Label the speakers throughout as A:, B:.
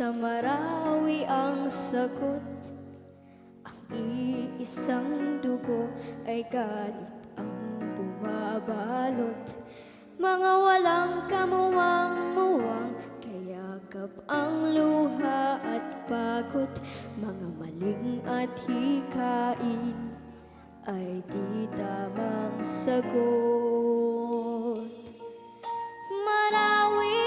A: Sa Marawi ang sagot, ang iisang dugo ay galit ang bumabalot. Mga walang kamuwang-muwang, kayakap ang luha at pagod. Mga maling at hikain ay di tamang sagot. Marawi,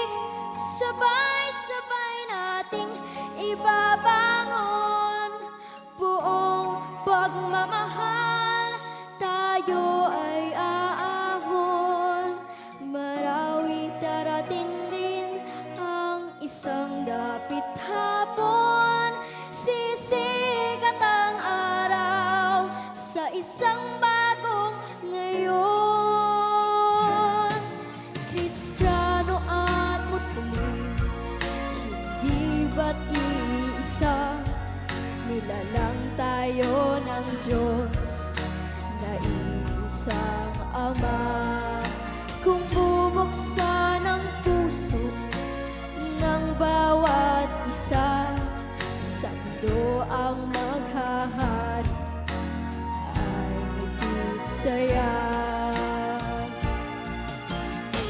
A: sabay-sabay nating ibabangon buong pagmamahal, tayo ay aahon. Marawi, darating din ang isang dapit hapon, sisikat ang araw sa isang bagong ngayon. Kristiyano at Muslim, hindi ba't iisa? Nilalang tayo ng Diyos na iisang Ama. Kung bubuksan ang puso ng bawat isa, sa mundo ang maghahari ay higit saya.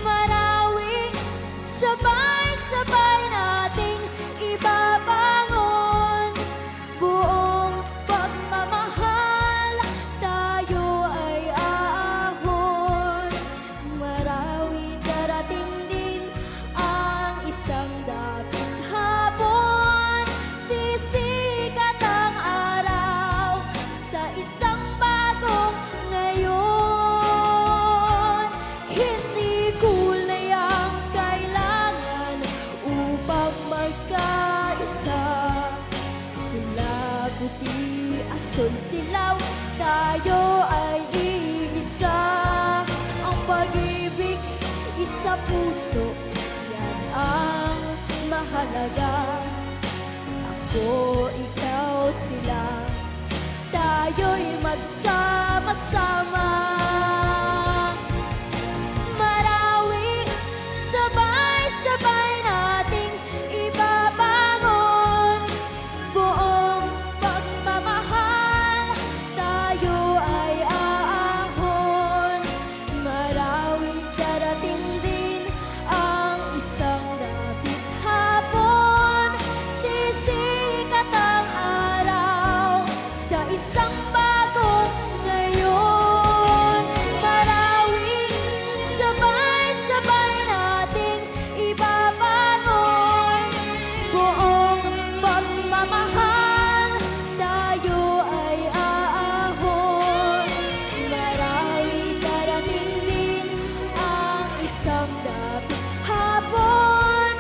A: Marawi, sabay-sabay nating ibabangon buong pagmamahal, tayo ay aahon. Marawi, darating din ang isang dapit hapon, sisikat ang araw sa isang bagong ngayon. Hindi kulay ang kailangan upang magkaisa, pula, puti, asul, dilaw, tayo ay iisa. Ang pag-ibig, isa puso, yan ang mahalaga. Ako, ikaw, sila, tayo'y magsama-sama. Marawi, sabay-sabay nating ibabangon buong pagmamahal, tayo ay aahon. Marawi, darating din ang isang dapit hapon, sisikat ang araw sa isang bagong ngayon. Marawi, sabay-sabay nating ibabangon buong pagmamahal, tayo ay aahon. Marawi, darating din ang isang dapit hapon,